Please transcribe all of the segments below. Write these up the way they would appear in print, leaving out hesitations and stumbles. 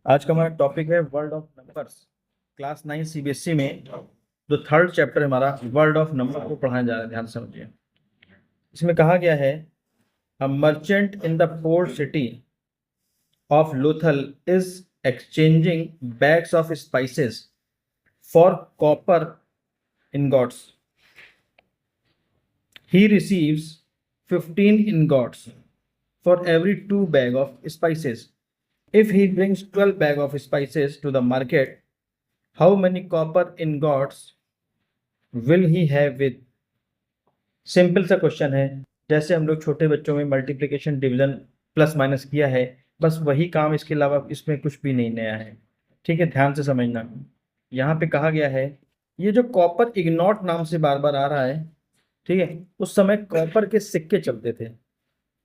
आज का हमारा टॉपिक है world of numbers. Class 9 CBSE में जो थर्ड चैप्टर हमारा वर्ल्ड ऑफ नंबर को पढ़ाया जा रहा है, ध्यान से समझिए। इसमें कहा गया है a merchant in the port city of Lothal is exchanging bags of spices for copper ingots. He receives 15 ingots for every 2 bag of spices. If he brings 12 bag of spices to the market, how many copper ingots will he have with? Simple सा question है। जैसे हम लोग छोटे बच्चों में multiplication division plus minus किया है, बस वही काम, इसके अलावा इसमें कुछ भी नहीं नया है। ठीक है, ध्यान से समझना। यहाँ पे कहा गया है ये जो कॉपर इग्नॉट नाम से बार बार आ रहा है, ठीक है, उस समय कॉपर के सिक्के चलते थे।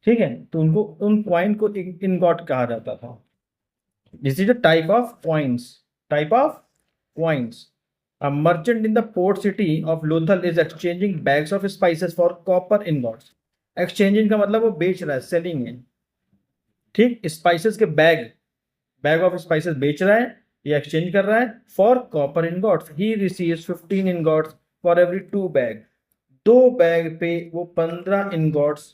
ठीक है, तो उनको उन कॉइन को इनगॉट कहा जाता था। This is a type of coins, type of coins. A merchant in the port city of Lothal is exchanging bags of spices for copper ingots. Exchanging का मतलब वो बेच रहा है, सेलिंग है। ठीक, स्पाइसेस के बैग, बैग ऑफ स्पाइसेस बेच रहा है या एक्सचेंज कर रहा है for copper ingots. He receives 15 ingots for every 2 bag. 2 bag पे वो 15 इनगॉट्स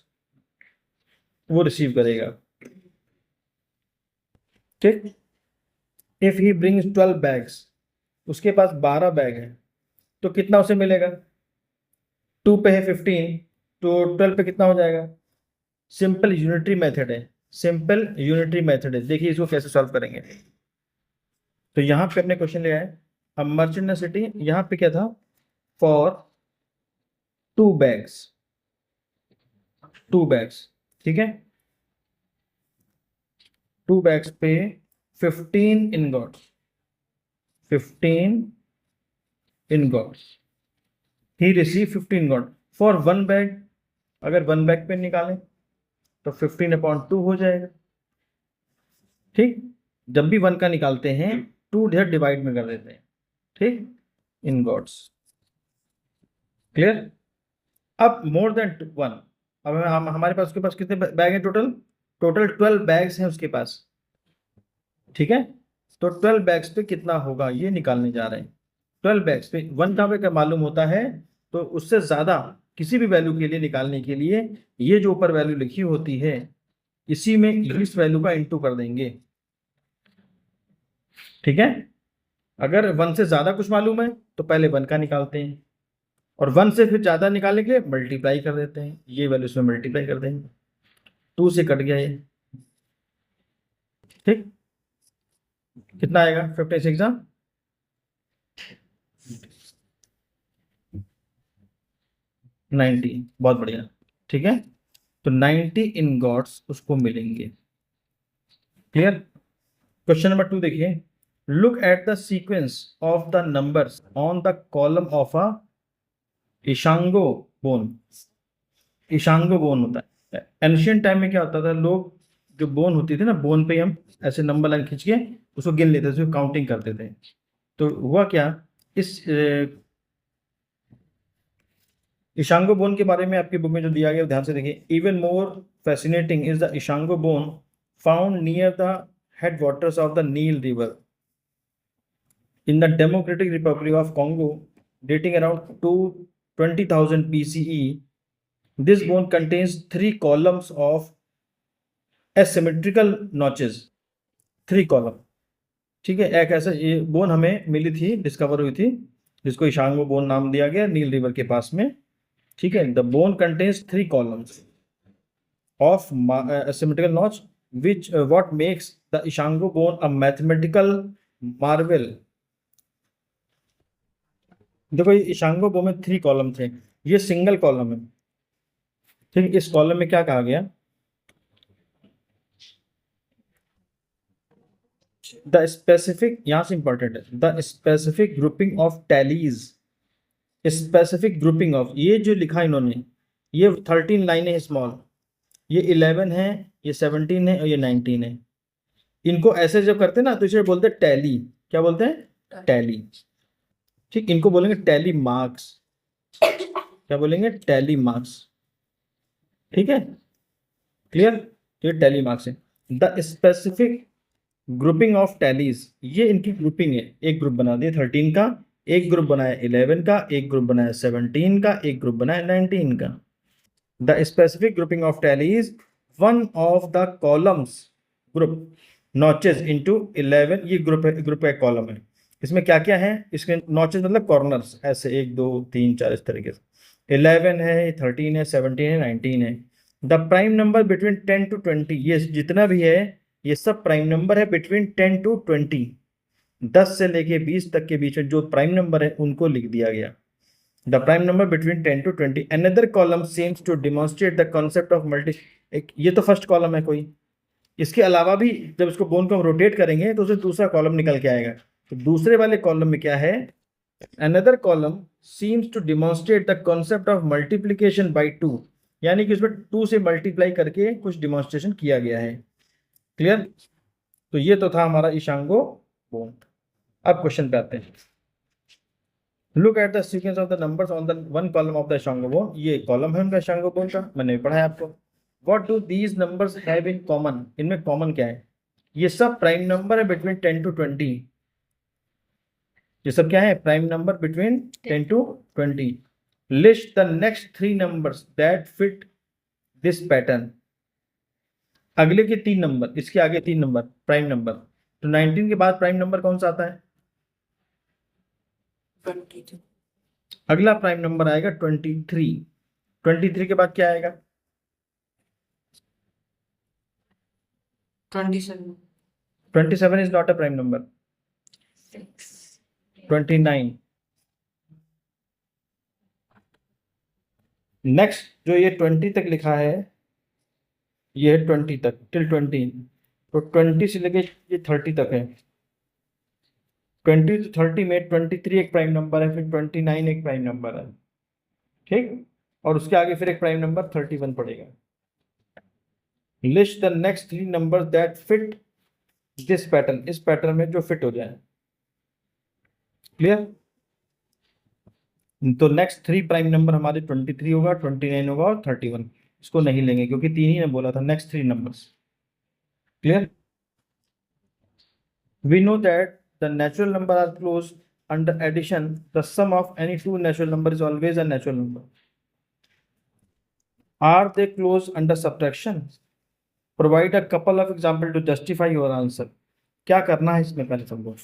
वो रिसीव करेगा। ठीक, इफ ही ब्रिंग्स 12 बैग्स, उसके पास 12 बैग है, तो कितना उसे मिलेगा? 2 पे है 15, तो 12 पे कितना हो जाएगा? सिंपल यूनिटरी मेथड है, सिंपल यूनिटरी मेथड है। देखिए इसको कैसे सॉल्व करेंगे। तो यहाँ पे अपने क्वेश्चन ले आए, अब मर्चेंट सिटी, यहाँ पे क्या था? फॉर 2 बैग्स, 2 बैग्स, ठीक है, 2 बैग्स पे 15 ingots, 15 ingots. He receive 15 ingot for 1 bag. अगर 1 बैग पे निकालें तो 15/2 हो जाएगा। ठीक, जब भी 1 का निकालते हैं 2 इधर डिवाइड में कर देते हैं। ठीक, इनगॉट्स। क्लियर? अब मोर देन 1, अब हमारे पास, उसके पास कितने बैग हैं टोटल? टोटल 12 बैग्स हैं उसके पास। ठीक है, तो 12 बैग्स पे कितना होगा ये निकालने जा रहे हैं। 12 बैग्स पे 1 का मालूम होता है, तो उससे ज्यादा किसी भी वैल्यू के लिए निकालने के लिए ये जो ऊपर वैल्यू लिखी होती है इसी में इस वैल्यू का इंटू कर देंगे। ठीक है, अगर 1 से ज्यादा कुछ मालूम है तो पहले 1 का निकालते हैं, और 1 से फिर ज्यादा निकालने के लिए मल्टीप्लाई कर देते हैं, ये वैल्यू इसमें मल्टीप्लाई कर देंगे। 2 से कट गया ये। ठीक, कितना आएगा? 56 90। बहुत बढ़िया। ठीक है, तो 90 इनगॉट्स उसको मिलेंगे। क्लियर? क्वेश्चन नंबर 2 देखिए, look at the sequence of the numbers on the column of a Ishango bone. Ishango bone होता है, एंशियंट टाइम में क्या होता था, लोग जो बोन होती थी ना, बोन पे हम ऐसे नंबर लाइन खींच के उसको गिन लेते थे, उसको काउंटिंग करते थे। तो हुआ क्या, इस इशांगो बोन के बारे में आपकी बुक में जो दिया गया ध्यान से देखिए। Even more fascinating is the Ishango bone found near the headwaters of the Nile river in the Democratic Republic of Congo, dating around to 20,000 BCE. This bone contains 3 columns of asymmetrical notches, 3 column. ठीक है, एक ऐसा ये bone हमें मिली थी, discover हुई थी, जिसको इशांगो बोन नाम दिया गया, नील रिवर के पास में। ठीक है, the bone contains 3 columns of asymmetrical notch, which what makes the Ishango bone a mathematical marvel. देखो, ये इशांगो बोन में 3 कॉलम थे, ये सिंगल कॉलम है। ठीक, इस कॉलम में क्या कहा गया? द स्पेसिफिक, यहां से इंपॉर्टेंट है, the specific grouping of tallies. Specific grouping of, ये जो लिखा इन्होंने, ये 13 लाइनें स्मॉल, ये 11 है, ये 17 है और ये 19 है। इनको ऐसे जब करते हैं ना तो इसे बोलते हैं टैली। क्या बोलते हैं? टैली। ठीक, इनको बोलेंगे टैली मार्क्स। क्या बोलेंगे? Tally marks. ठीक है, क्लियर? ये टैली मार्क्स है। The specific grouping of tallies, ये इनकी ग्रुपिंग है। एक ग्रुप बना दिया 13 का, एक ग्रुप बनाया 11 का, एक ग्रुप बनाया 17 का, एक ग्रुप बनाया 19 का। The specific grouping of tallies one of the columns group notches into 11, ये ग्रुप है कॉलम है। इसमें क्या क्या है, इसके नॉचेस मतलब कॉर्नर्स, ऐसे 1 2 3 4 इस तरीके से। 11 है, 13 है, 17 है, 19 है। The prime number between 10 to 20, ये जितना भी है ये सब प्राइम नंबर है बिटवीन 10 to 20, 10 से लेके 20 तक के बीच में जो प्राइम नंबर है उनको लिख दिया गया। The prime number between 10 to 20, another column seems to demonstrate the concept of multi, एक ये तो फर्स्ट कॉलम है कोई, इसके अलावा भी जब इसको बोन को हम रोटेट करेंगे तो उसे दूसरा कॉलम निकल के आएगा। तो दूसरे वाले कॉलम में क्या है, another column seems to demonstrate the concept of multiplication by 2, यानी कि उसमें 2 से मल्टीप्लाई करके कुछ डिमॉन्स्ट्रेशन किया गया है। क्लियर? तो ये तो था हमारा ईशांगो बोन। अब क्वेश्चन पे आते हैं। Look at the sequence of the numbers on the one column of the Ishango bone, ये कॉलम है उनका ईशांगो बोन का, मैंने भी पढ़ा है आपको। What do these numbers have in common, इनमें कॉमन क्या है, ये सब प्राइम नंबर है बिटवीन 10 to 20, ये सब क्या है, prime number between 10 to 20। List the next 3 numbers that fit this pattern, अगले के 3 नंबर, इसके आगे 3 नंबर प्राइम नंबर। तो 19 के बाद प्राइम नंबर कौन सा आता है, 22, अगला प्राइम नंबर आएगा 23। 23 के बाद क्या आएगा, 27, 27 is not a prime number. 6, 29, next जो ये 20 तक लिखा है, ये है 20 तक, टिल 20, तो 20 से लेके ये 30 तक है। 20 to 30 में 23 एक प्राइम नंबर है, फिर 29 एक प्राइम नंबर है, ठीक, और उसके आगे फिर एक प्राइम नंबर 31 पड़ेगा। List the next 3 numbers that fit this pattern, इस पैटर्न में जो फिट हो जाए। क्लियर? तो नेक्स्ट 3 प्राइम नंबर हमारे 23 होगा, 29 होगा और 31, इसको नहीं लेंगे क्योंकि 3 ही ने बोला था, next 3 numbers. Clear? We know that the natural number are closed under addition. The sum of any two natural number is always a natural number. Are they closed under subtraction? Provide a couple of examples to justify your answer. क्या करना है इसमें पहले समझो।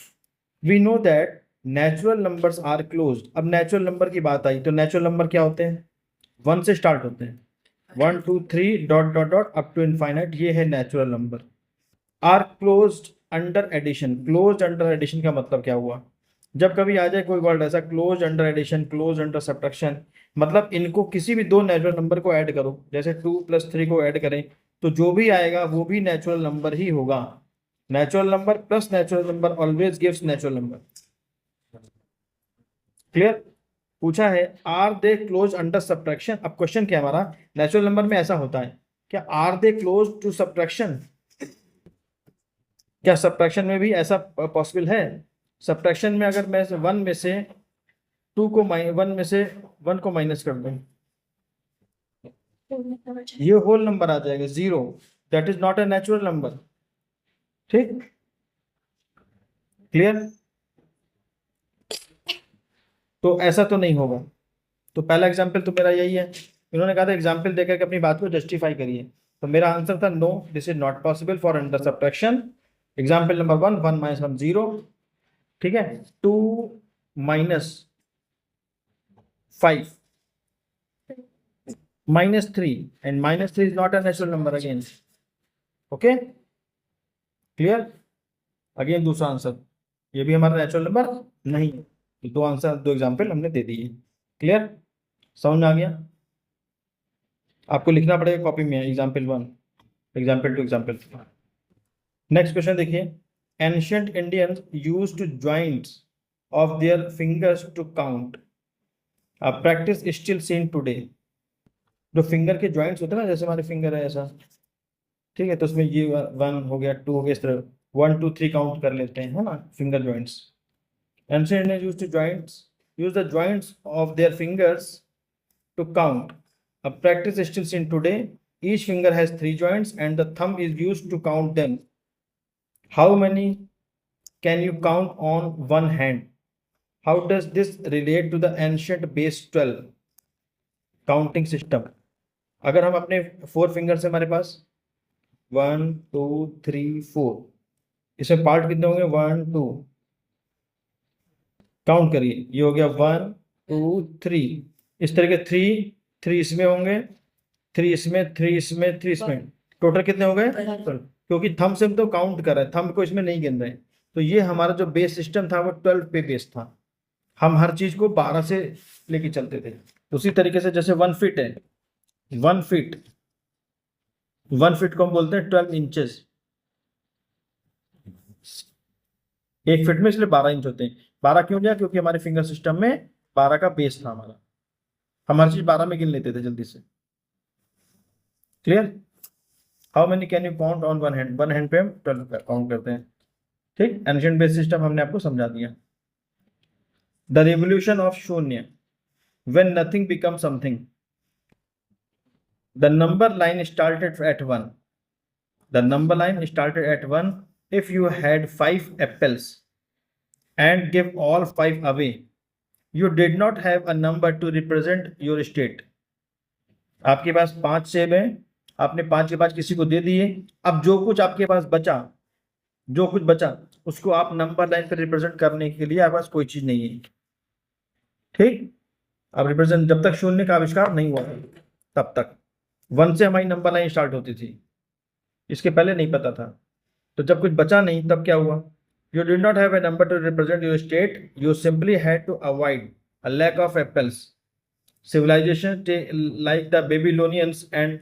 We know that natural numbers are closed. अब natural number की बात आई तो natural number क्या होते हैं, 1 से स्टार्ट होते हैं, 1 2 3 dot dot dot up to infinite, ये है natural number. Are closed under addition, closed under addition का मतलब क्या हुआ, जब कभी आ जाए कोई वर्ड ऐसा close under addition, close under subtraction, मतलब इनको किसी भी दो नेचुरल नंबर को ऐड करो, जैसे 2 + 3 को ऐड करें तो जो भी आएगा वो भी नेचुरल नंबर ही होगा। Natural number plus natural number always gives natural number. Clear? पूछा है are they close under subtraction. अब क्वेश्चन क्या हमारा, नेचुरल नंबर में ऐसा होता है क्या, are they close to subtraction, क्या सब्ट्रैक्शन में भी ऐसा पॉसिबल है? सब्ट्रैक्शन में अगर मैं 1 में से 2 को 1 में से 1 को माइनस कर दूं, ये होल नंबर आ जाएगा 0, that is not a natural number. ठीक, क्लियर? तो ऐसा तो नहीं होगा। तो पहला एग्जाम्पल तो मेरा यही है, इन्होंने कहा था एग्जाम्पल देकर के अपनी बात को जस्टिफाई करिए, तो मेरा आंसर था no, this is not possible for under subtraction. Example number 1, 1 - 1 0, ठीक है, 2 - 5 -3 and -3 is not a natural number again. Okay, clear? Again दूसरा आंसर, ये भी हमारा नेचुरल नंबर नहीं है। तो दो आंसर, दो एग्जाम्पल हमने दे दिए। क्लियर? समझ में आ गया? आपको लिखना पड़ेगा कॉपी में example 1, example 2, example 3। Next question देखिए, ancient Indians used to joints of their fingers to count, practice still seen today. जो फिंगर के जॉइंट्स होते हैं ना, जैसे हमारे फिंगर है ऐसा, ठीक है, तो उसमें ये 1 हो गया, 2 हो गया, इस तरह 1 2 3 काउंट कर लेते हैं, है ना, finger joints. Ancient Indians used to use the joints of their fingers to count, practice is still seen today. Each finger has 3 joints and the thumb is used to count them. How many can you count on one hand? How does this relate to the ancient base 12 counting system? अगर हम अपने 4 finger से, हमारे पास 1 2 3 4, इसमें part कितने होंगे? 1 2, count करिए, ये हो गया 1 2 3, इस तरह के 3 3 इसमें होंगे, 3 इसमें, 3 इसमें, 3 इसमें, टोटल कितने हो गए? क्योंकि थंब से हम तो काउंट कर रहे हैं, थंब को इसमें नहीं गिन रहे हैं। तो ये हमारा जो बेस सिस्टम था वो 12 पे बेस था। हम हर चीज को 12 से लेके चलते थे। उसी तरीके से जैसे 1 फीट है, 1 फीट, 1 फीट को हम बोलते हैं 12 इंचेस। 1 फीट में इसलिए 12 इंच होते हैं। 12 क्यों लिया? क्योंकि हमारे फिंगर सिस्टम में 12 का बेस था हमारा। हम हर चीज 12 में गिन लेते थे जल्दी से। Clear? How many can you count on one hand? One hand पे हम 12 काउंट करते हैं। ठीक, एंशिएंट बेस सिस्टम हमने आपको समझा दिया। द रिवोल्यूशन ऑफ शून्य, when nothing become something. The number line started at 1. The number line started at 1. If you had 5 apples and give all 5 away, you did not have a number to represent your state. आपके पास 5 सेब हैं, आपने 5 के 5 किसी को दे दिए। अब जो कुछ आपके पास बचा, जो कुछ बचा उसको आप नंबर लाइन पर रिप्रेजेंट करने के लिए आपके पास कोई चीज नहीं है। ठीक, अब रिप्रेजेंट जब तक शून्य का आविष्कार नहीं हुआ तब तक 1 से हमारी नंबर लाइन स्टार्ट होती थी, इसके पहले नहीं पता था। तो जब कुछ बचा नहीं तब क्या हुआ? You did not have a number to represent your state. You simply had to avoid a lack of apples. Civilization like the Babylonians and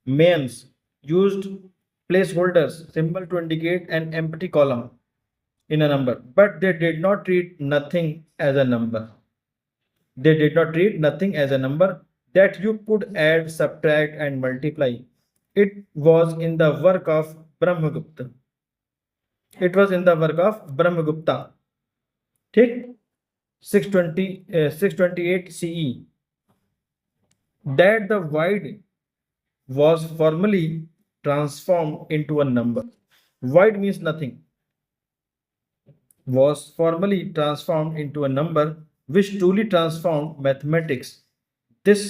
Mayans used placeholders, symbol to indicate an empty column in a number, but they did not treat nothing as a number. They did not treat nothing as a number that you could add, subtract, and multiply. It was in the work of Brahmagupta. It was in the work of Brahmagupta. ठीक, 628 CE that the void was formally transformed into a number. Void means nothing. Was formally transformed into a number, which truly transformed mathematics. This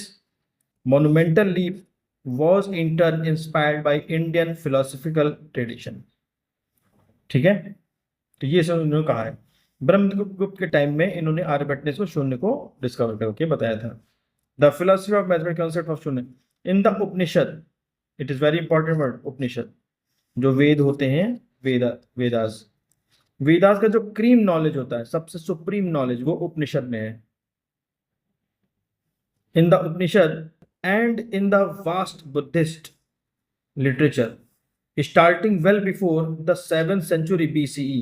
monumental leap was in turn inspired by Indian philosophical tradition. ठीक है, तो ये सब उन्होंने कहा है। ब्रह्मगुप्त के time में इन्होंने आर्यभट्ट ने इसको शून्य को डिस्कवर करके बताया था। The philosophy of mathematics concept of shunya in the Upanishad, it is very important word Upanishad, जो वेद होते हैं, वेदास, वेदास का जो क्रीम नॉलेज होता है, सबसे सुप्रीम नॉलेज, वो उपनिषद में है। इन the Upanishad and in the vast Buddhist literature starting well before the 7th century BCE.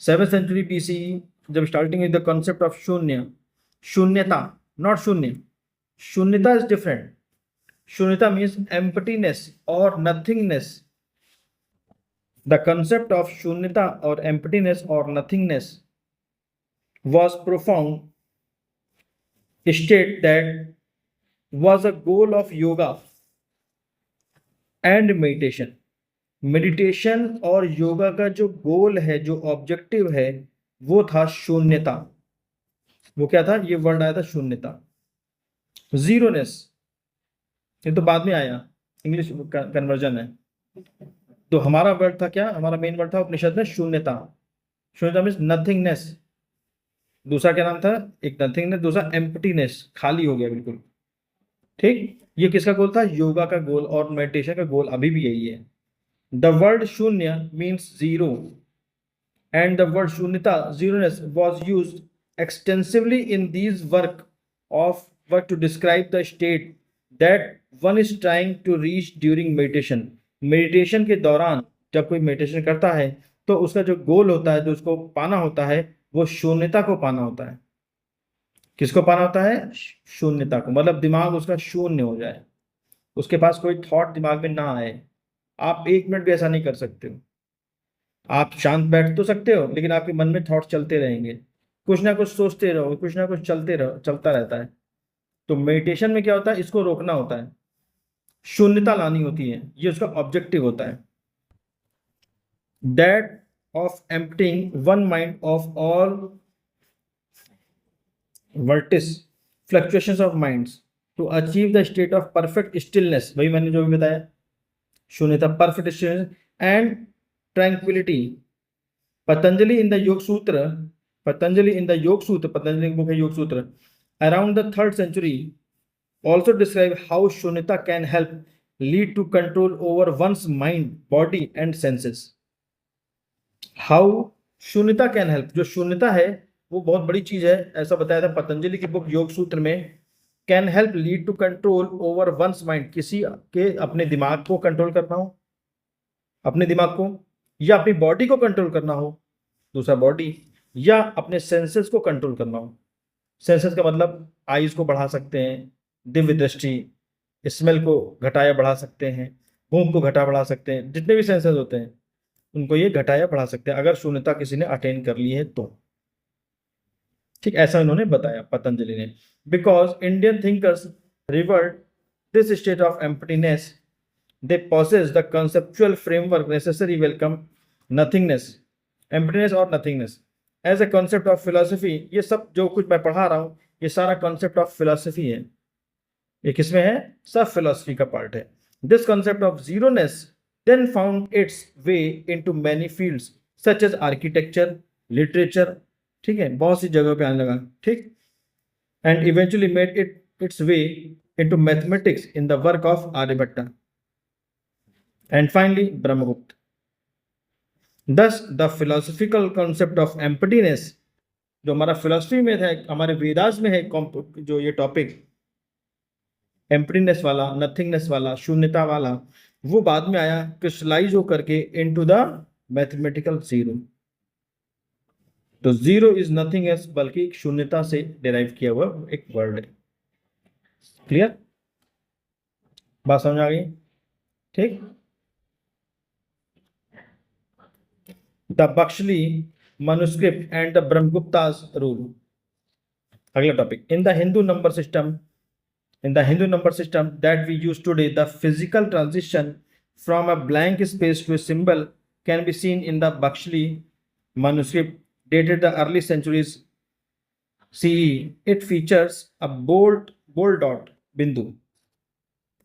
7th century BCE जब starting with the concept of शून्य, शून्यता, not शून्य, शून्यता is different. शून्यता means emptiness or nothingness. The concept of शून्यता or emptiness or nothingness was profound state that was a goal of yoga and meditation. Meditation और योगा का जो गोल है, जो ऑब्जेक्टिव है, वो था शून्यता। वो क्या था? ये वर्ड आया था शून्यता, जीरोनेस। ये तो बाद में आया, इंग्लिश कन्वर्जन है। तो हमारा वर्ड था क्या? हमारा मेन वर्ड था उपनिषद में शून्यता। शून्यता मीन्स नथिंगनेस। दूसरा क्या नाम था? एक नथिंगनेस, दूसरा एम्प्टीनेस, खाली हो गया बिल्कुल। ठीक, ये किसका गोल था? योगा का गोल, और मेडिटेशन का गोल अभी भी यही है। The word shunya means zero, and the word shunyata, zeroness, was used extensively in these work to describe the state that one is trying to reach during meditation. Meditation के दौरान जब कोई मेडिटेशन करता है तो उसका जो गोल होता है, जो उसको पाना होता है, वो शून्यता को पाना होता है। किसको पाना होता है? शून्यता को, मतलब दिमाग उसका शून्य हो जाए, उसके पास कोई थॉट दिमाग में ना आए। आप 1 मिनट भी ऐसा नहीं कर सकते हो। आप शांत बैठ तो सकते हो, लेकिन आपके मन में थॉट चलते रहेंगे, कुछ ना कुछ सोचते रहो, कुछ ना कुछ चलता रहता है। तो मेडिटेशन में क्या होता है? इसको रोकना होता है, शून्यता लानी होती है, ये उसका ऑब्जेक्टिव होता है। that of emptying one mind of all vertices fluctuations of minds to achieve the state of perfect stillness, वही मैंने जो भी बताया, शून्यता, perfect stillness and tranquility. Patanjali in the Yoga Sutra, Patanjali की book है योग सूत्र, around the 3rd century also describe how shunyata can help lead to control over one's mind, body and senses. How शून्यता can help, जो शून्यता है वो बहुत बड़ी चीज है, ऐसा बताया था पतंजलि की बुक योग सूत्र में. Can help lead to control over one's mind, किसी के अपने दिमाग को कंट्रोल करना हो, अपने दिमाग को, या अपनी बॉडी को कंट्रोल करना हो, दूसरा बॉडी, या अपने सेंसेस को कंट्रोल करना हो. सेंसेस का मतलब आईज को बढ़ा सकते हैं, दिव्य दृष्टि, स्मेल को घटाया बढ़ा सकते हैं, भूख को घटा बढ़ा सकते हैं, जितने भी सेंसेस होते हैं उनको ये घटाया बढ़ा सकते हैं अगर शून्यता किसी ने अटेन कर ली है तो. ठीक, ऐसा इन्होंने बताया पतंजलि ने. Because Indian thinkers revert this state of emptiness, they possess the conceptual framework necessary welcome nothingness, emptiness और nothingness as a concept of philosophy. ये सब जो कुछ मैं पढ़ा रहा हूँ ये सारा कॉन्सेप्ट ऑफ फिलोसफी है. ये किसमें है? सब फिलोसफी का पार्ट है. This concept of zeroness then found its way into many fields such as architecture, literature, ठीक है, बहुत सी जगहों पे आने लगा. ठीक, and eventually made its way into mathematics in the work of Aryabhatta, and finally Brahmagupta. Thus the philosophical concept of emptiness, जो हमारा फिलोसफी में है, हमारे वेदास में है, जो ये टॉपिक एम्प्टीनेस वाला, नथिंगनेस वाला, शून्यता वाला, वो बाद में आया क्रिस्टलाइज होकर के इनटू द मैथमेटिकल जीरो. तो जीरो इज नथिंग एल्स, बल्कि शून्यता से डिराइव किया हुआ एक वर्ड है. क्लियर, बात समझ आ गई? ठीक. The Bakhshali manuscript and the Brahmagupta's rule. अगला topic. In the Hindu number system, that we use today, the physical transition from a blank space to a symbol can be seen in the Bakshali manuscript dated the early centuries CE. It features a bold dot, बिंदु.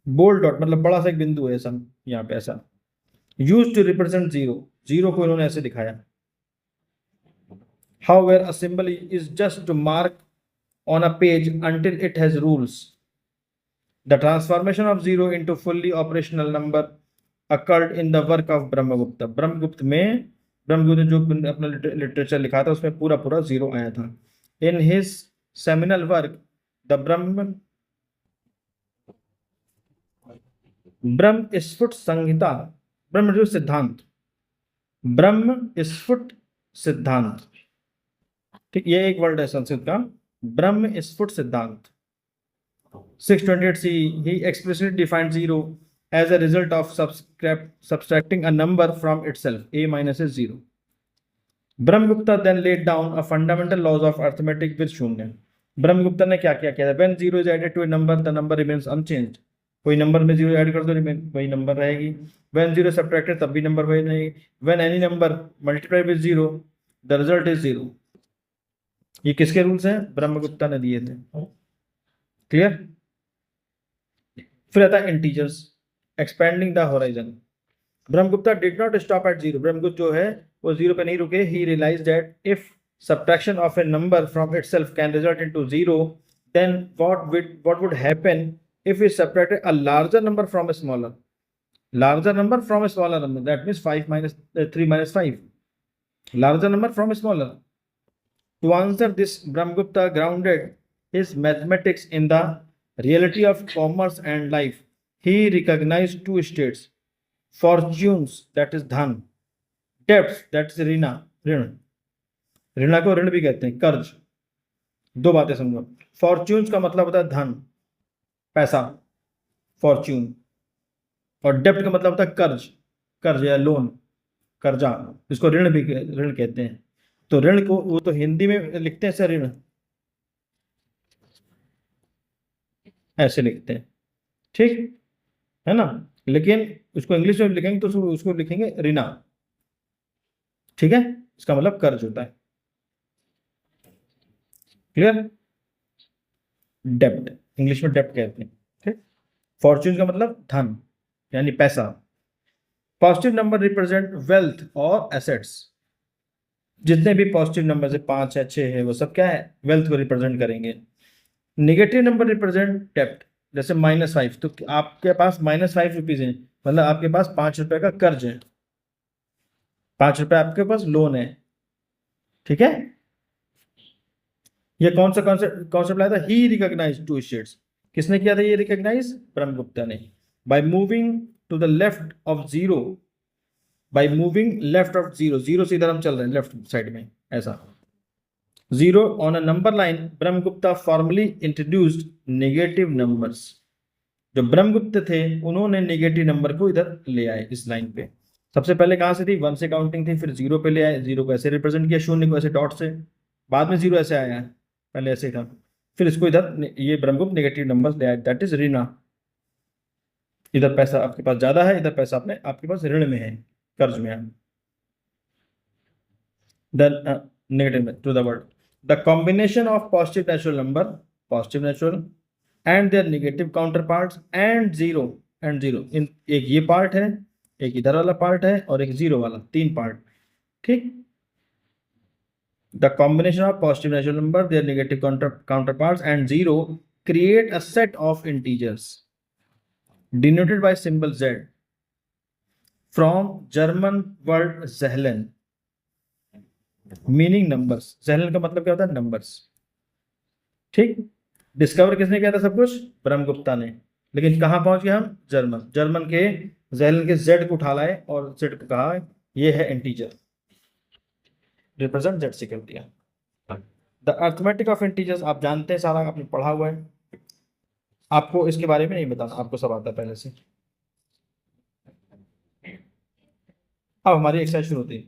Bold dot मतलब बड़ा सा एक बिंदु है ऐसा, यहाँ पे ऐसा, used to represent zero. Zero को इन्होंने ऐसे दिखाया. However, a symbol is just to mark on a page until it has rules. The transformation of zero into fully operational number occurred in the work of Brahmagupta. Brahmagupta ने जो अपना literature लिखा था उसमें पूरा जीरो आया था. In his seminal work, the ब्रह्मस्फुट संहिता, ब्रह्मस्फुट सिद्धांत. ठीक, ये एक वर्ड है संस्कृत का, ब्रह्मस्फुट सिद्धांत. 628 CE, he explicitly defined zero as a result of subtracting a number from itself, a minus is zero. Brahmagupta then laid down a fundamental laws of arithmetic with शून्य. ब्रह्मगुप्ता ने क्या किया था? When zero is added to a number, the number remains unchanged. कोई number में zero add कर दो, वही नंबर रहेगी. When zero subtracted, तब भी नंबर वही रहेगी. When any number multiplied with zero, the result is zero. ये किसके रूल्स हैं? ब्रह्मगुप्ता ने दिए थे. क्लियर. फिर आता है integers, expanding the horizon. Brahmagupta did not stop at zero. Brahmagupta जो है वो जीरो पे नहीं रुके. He realized that if subtraction of a number from itself can result into zero, then what would happen if we subtracted a larger number from a smaller number, that means 3 minus 5, larger number from a smaller. To answer this, Brahmagupta grounded his mathematics in the reality of commerce and life. He recognized two states: fortunes, that is dhan; debts, that is ऋण. ऋण को ऋण भी कहते हैं, कर्ज. दो बातें समझो. फॉर्च्यून्स का मतलब होता है धन, पैसा, फॉर्च्यून. और डेप्ट का मतलब होता है कर्ज या लोन, कर्जा. इसको ऋण कहते हैं. तो ऋण को वो तो हिंदी में लिखते हैं सर, ऋण ऐसे लिखते हैं, ठीक है ना. लेकिन उसको इंग्लिश में लिखेंगे तो उसको लिखेंगे ऋणा. ठीक है, इसका मतलब कर्ज होता है। क्लियर? डेब्ट, इंग्लिश में डेब्ट कहते हैं। ठीक। फॉर्च्यून का मतलब धन यानी पैसा। पॉजिटिव नंबर रिप्रेजेंट वेल्थ और एसेट्स। जितने भी पॉजिटिव नंबर है, 5 है, 6 है, वो सब क्या है, वेल्थ को रिप्रेजेंट करेंगे। नेगेटिव नंबर रिप्रेजेंट डेब्ट। जैसे -5, तो आपके पास -5 रुपीज है, मतलब आपके पास 5 रुपए का कर्ज है, 5 रुपए आपके पास लोन है। ठीक है, ये कौन सा कॉन्सेप्ट लाया था? He recognize two states. किसने किया था ये रिकॉग्नाइज? ब्रह्मगुप्ता ने। By moving to the left of zero, by moving left of zero, zero से इधर हम चल रहे हैं लेफ्ट साइड में, ऐसा zero on a number line, Brahmagupta formally introduced negative numbers. जो ब्रह्मगुप्त थे उन्होंने नेगेटिव नंबर को इधर ले आए इस लाइन पे। सबसे पहले कहाँ से थी? 1 से काउंटिंग थी, फिर जीरो पे ले आए, जीरो को ऐसे रिप्रेजेंट किया, शून्य को ऐसे डॉट से, बाद में जीरो ऐसे आया है, पहले ऐसे ही था, फिर इसको इधर ये ब्रह्मगुप्त नेगेटिव नंबर ले आए, दैट इज ऋण। इधर पैसा आपके पास ज्यादा है, इधर पैसा अपने आपके पास ऋण में है, कर्ज में है। The negative to the word, the combination of positive natural number, positive natural and their negative counterpart and zero, in एक ये पार्ट है, एक इधर वाला पार्ट है और एक जीरो वाला, 3 पार्ट। ठीक। The combination of positive natural number, their negative counterpart and zero create a set of integers denoted by symbol Z from German word Zahlen, meaning numbers. Zahlen का मतलब क्या होता है? नंबर्स। ठीक। Discover किसने किया था सब कुछ? ब्रह्मगुप्ता ने। लेकिन कहाँ पहुंच गए हम? जर्मन। जर्मन के Zahlen के Z को उठा लाए और Z को कहा ये है इंटीजर, रिप्रेजेंट Z से कर दिया। द अर्थमेटिक ऑफ इंटीजर्स आप जानते हैं, सारा आपने पढ़ा हुआ है, आपको इसके बारे में नहीं बताना, आपको सब आता है पहले से। अब हमारी एक्सरसाइज शुरू होती है।